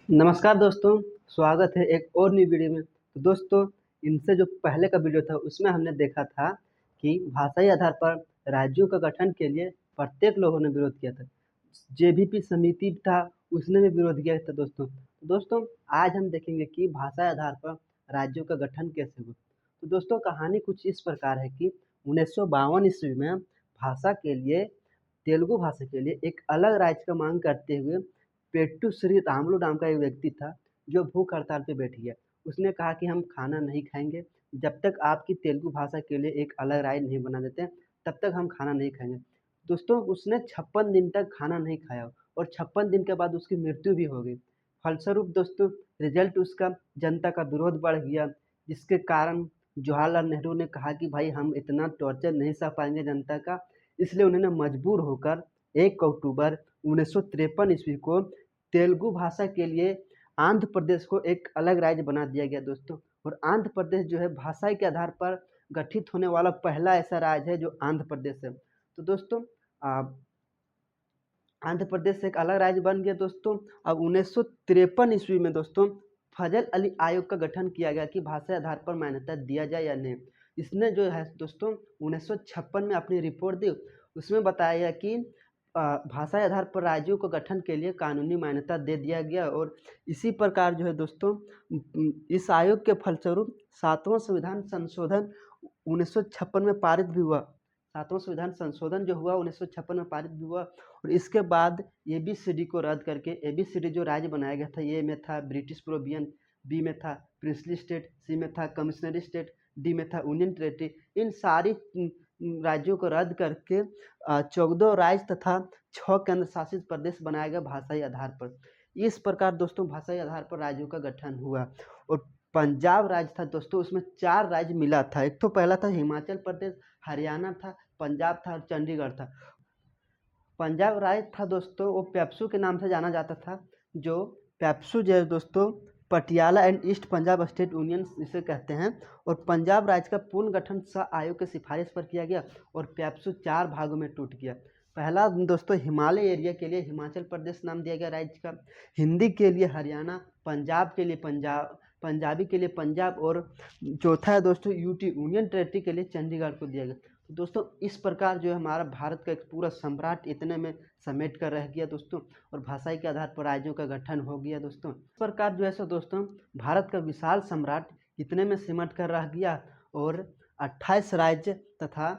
नमस्कार दोस्तों, स्वागत है एक और नई वीडियो में। तो दोस्तों, इनसे जो पहले का वीडियो था उसमें हमने देखा था कि भाषाई आधार पर राज्यों का गठन के लिए प्रत्येक लोगों ने विरोध किया था। जेबीपी समिति था, उसने भी विरोध किया था दोस्तों। तो दोस्तों, आज हम देखेंगे कि भाषाई आधार पर राज्यों का गठन कैसे हुआ। तो दोस्तों, कहानी कुछ इस प्रकार है कि 1952 ईस्वी में भाषा के लिए तेलुगु भाषा के लिए एक अलग राज्य का मांग करते हुए पेट्टू श्री रामुलु नाम का एक व्यक्ति था, जो भूख हड़ताल पे बैठ गया। उसने कहा कि हम खाना नहीं खाएंगे जब तक आपकी तेलुगु भाषा के लिए एक अलग राज्य नहीं बना देते, तब तक हम खाना नहीं खाएंगे। दोस्तों, उसने 56 दिन तक खाना नहीं खाया और 56 दिन के बाद उसकी मृत्यु भी हो गई। फलस्वरूप दोस्तों, रिजल्ट उसका जनता का विरोध बढ़ गया, जिसके कारण जवाहरलाल नेहरू ने कहा कि भाई हम इतना टॉर्चर नहीं सह पाएंगे जनता का, इसलिए उन्होंने मजबूर होकर 1 अक्टूबर 1953 ईस्वी को तेलुगु भाषा के लिए आंध्र प्रदेश को एक अलग राज्य बना दिया गया दोस्तों। और आंध्र प्रदेश जो है भाषा के आधार पर गठित होने वाला पहला ऐसा राज्य है जो आंध्र प्रदेश है। तो दोस्तों, आंध्र प्रदेश एक अलग राज्य बन गया दोस्तों। अब 1953 ईस्वी में दोस्तों फजल अली आयोग का गठन किया गया कि भाषा आधार पर मान्यता दिया जाए या नहीं। इसने जो है दोस्तों 1956 में अपनी रिपोर्ट दी, उसमें बताया गया कि भाषा आधार पर राज्यों को गठन के लिए कानूनी मान्यता दे दिया गया। और इसी प्रकार जो है दोस्तों इस आयोग के फलस्वरूप 7वां संविधान संशोधन 1956 में पारित भी हुआ। 7वां संविधान संशोधन जो हुआ 1956 में पारित भी हुआ। और इसके बाद एबीसीडी को रद्द करके एबीसीडी जो राज्य बनाया गया था, ए में था ब्रिटिश प्रोवियन, बी में था प्रिंसली स्टेट, सी में था कमिश्नरी स्टेट, डी में था यूनियन टेरेटरी। इन सारी राज्यों को रद्द करके 14 राज्य तथा 6 केंद्र शासित प्रदेश बनाया गया भाषाई आधार पर। इस प्रकार दोस्तों भाषाई आधार पर राज्यों का गठन हुआ। और पंजाब राज्य था दोस्तों, उसमें 4 राज्य मिला था। एक तो पहला था हिमाचल प्रदेश, हरियाणा था, पंजाब था और चंडीगढ़ था। पंजाब राज्य था दोस्तों, वो पेप्सू के नाम से जाना जाता था। जो पेप्सू जो है दोस्तों Patiala and east Punjab state union इसे कहते हैं। और पंजाब राज्य का पूर्ण गठन शाह आयोग की सिफारिश पर किया गया और पेप्सू 4 भागों में टूट गया। पहला दोस्तों हिमालय एरिया के लिए हिमाचल प्रदेश नाम दिया गया राज्य का, हिंदी के लिए हरियाणा, पंजाब के लिए पंजाब, पंजाबी के लिए पंजाब और चौथा है दोस्तों यूटी यूनियन टेरेटरी के लिए चंडीगढ़ को दिया गया। तो दोस्तों इस प्रकार जो है हमारा भारत का एक पूरा सम्राट इतने में समेट कर रह गया दोस्तों। और भाषाई के आधार पर राज्यों का गठन हो गया दोस्तों। इस प्रकार जो है सो दोस्तों भारत का विशाल सम्राट इतने में सिमट कर रह गया और 28 राज्य तथा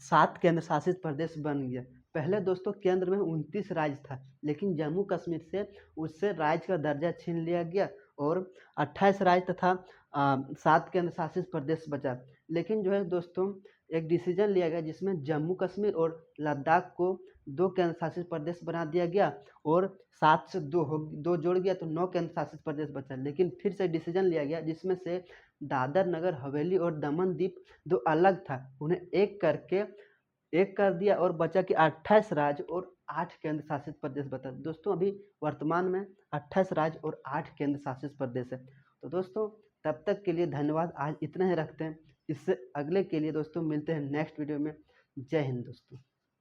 7 केंद्र शासित प्रदेश बन गया। पहले दोस्तों केंद्र में 29 राज्य था, लेकिन जम्मू कश्मीर से उससे राज्य का दर्जा छीन लिया गया और 28 राज्य तथा 7 केंद्र शासित प्रदेश बचा। लेकिन जो है दोस्तों एक डिसीजन लिया गया जिसमें जम्मू कश्मीर और लद्दाख को 2 केंद्र शासित प्रदेश बना दिया गया और 7 से 2 जोड़ गया तो 9 केंद्र शासित प्रदेश बचा। लेकिन फिर से डिसीजन लिया गया जिसमें से दादर नगर हवेली और दमन दीप जो अलग था उन्हें एक कर दिया और बचा कि 28 राज्य और 8 केंद्र शासित प्रदेश बचा। दोस्तों अभी वर्तमान में 28 राज्य और 8 केंद्र शासित प्रदेश है। तो दोस्तों तब तक के लिए धन्यवाद, आज इतना ही रखते हैं। इससे अगले के लिए दोस्तों मिलते हैं नेक्स्ट वीडियो में। जय हिंद दोस्तों।